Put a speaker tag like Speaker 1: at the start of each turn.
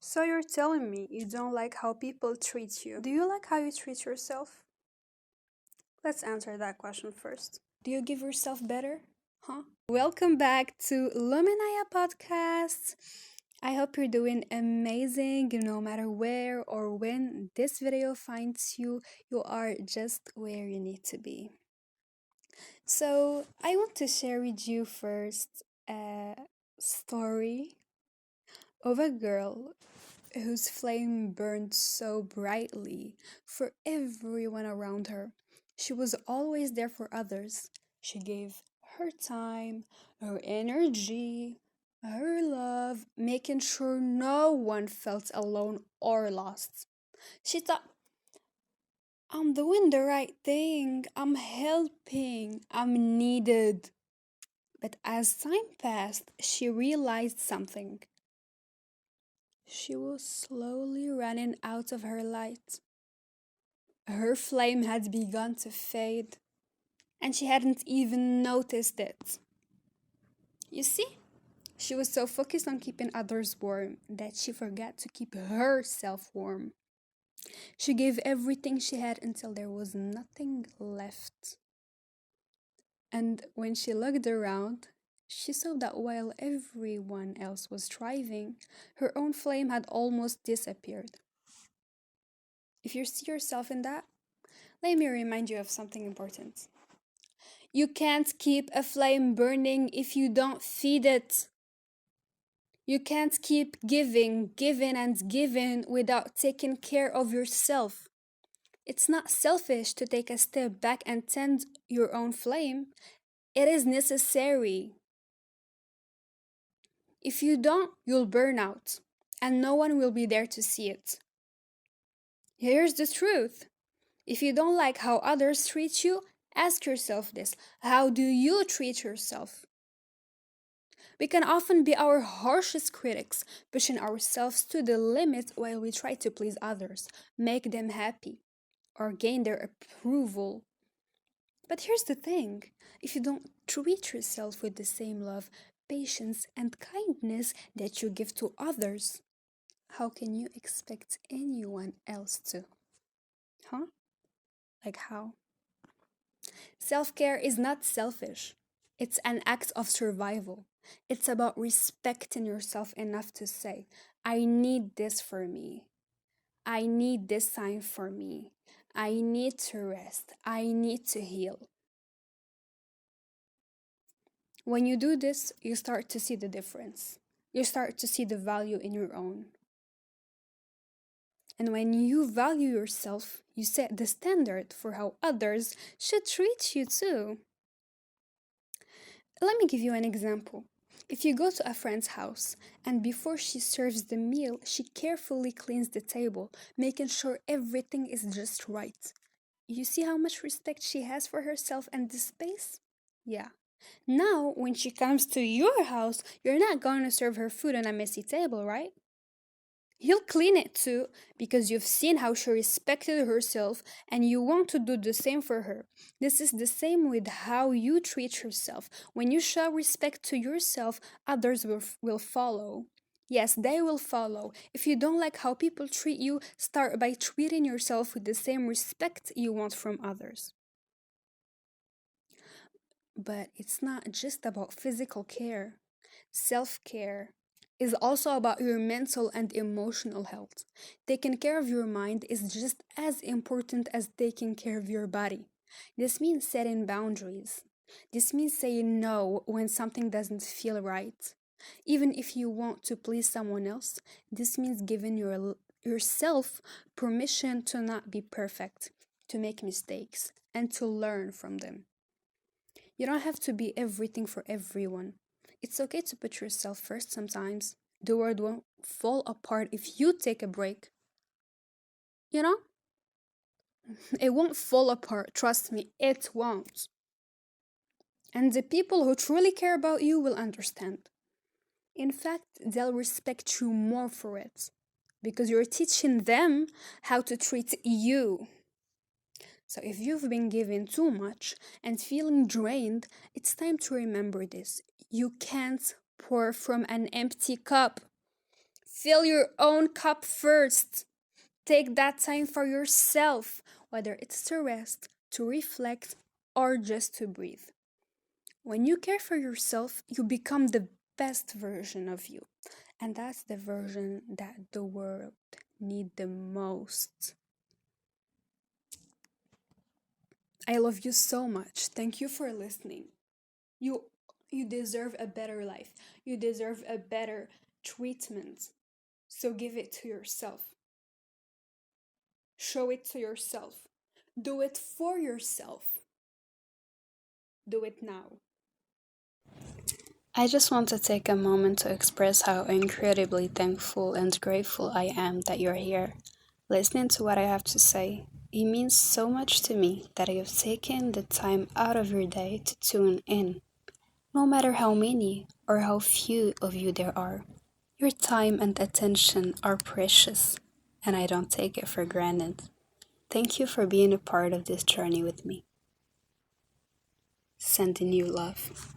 Speaker 1: So you're telling me you don't like how people treat you. Do you like how you treat yourself? Let's answer that question first. Do you give yourself better? Huh? Welcome back to LUMINAYA Podcast. I hope you're doing amazing no matter where or when this video finds you. You are just where you need to be. So, I want to share with you first a story of a girl whose flame burned so brightly for everyone around her. She was always there for others. She gave her time, her energy, her love, making sure no one felt alone or lost. She thought, I'm doing the right thing, I'm helping, I'm needed. But as time passed, she realized something. She was slowly running out of her light. Her flame had begun to fade, and she hadn't even noticed it. You see, she was so focused on keeping others warm that she forgot to keep herself warm. She gave everything she had until there was nothing left. And when she looked around, she saw that while everyone else was thriving, her own flame had almost disappeared. If you see yourself in that, let me remind you of something important. You can't keep a flame burning if you don't feed it. You can't keep giving and giving without taking care of yourself. It's not selfish to take a step back and tend your own flame. It is necessary. If you don't, you'll burn out, and no one will be there to see it. Here's the truth. If you don't like how others treat you, ask yourself this: how do you treat yourself? We can often be our harshest critics, pushing ourselves to the limit while we try to please others, make them happy, or gain their approval. But here's the thing: if you don't treat yourself with the same love, patience, and kindness that you give to others, how can you expect anyone else to? Huh? Like how? Self care is not selfish, it's an act of survival. It's about respecting yourself enough to say, I need this for me. I need this time for me. I need to rest. I need to heal. When you do this, you start to see the difference. You start to see the value in your own. And when you value yourself, you set the standard for how others should treat you too. Let me give you an example. If you go to a friend's house and before she serves the meal, she carefully cleans the table, making sure everything is just right. You see how much respect she has for herself and the space? Yeah. Now, when she comes to your house, you're not going to serve her food on a messy table, right? You'll clean it too, because you've seen how she respected herself and you want to do the same for her. This is the same with how you treat yourself. When you show respect to yourself, others will follow. Yes, they will follow. If you don't like how people treat you, start by treating yourself with the same respect you want from others. But it's not just about physical care. Self care is also about your mental and emotional health. Taking care of your mind is just as important as taking care of your body. This means setting boundaries. This means saying no when something doesn't feel right. Even if you want to please someone else, this means giving yourself permission to not be perfect, to make mistakes, and to learn from them. You don't have to be everything for everyone. It's okay to put yourself first sometimes. The world won't fall apart if you take a break. You know? It won't fall apart, trust me, it won't. And the people who truly care about you will understand. In fact, they'll respect you more for it. Because you're teaching them how to treat you. So if you've been giving too much and feeling drained, it's time to remember this. You can't pour from an empty cup. Fill your own cup first. Take that time for yourself, whether it's to rest, to reflect, or just to breathe. When you care for yourself, you become the best version of you. And that's the version that the world needs the most. I love you so much. Thank you for listening. You you deserve a better life. You deserve a better treatment. So give it to yourself. Show it to yourself. Do it for yourself. Do it now. I just want to take a moment to express how incredibly thankful and grateful I am that you're here, listening to what I have to say. It means so much to me that you've taken the time out of your day to tune in. No matter how many or how few of you there are, your time and attention are precious, and I don't take it for granted. Thank you for being a part of this journey with me. Sending you love.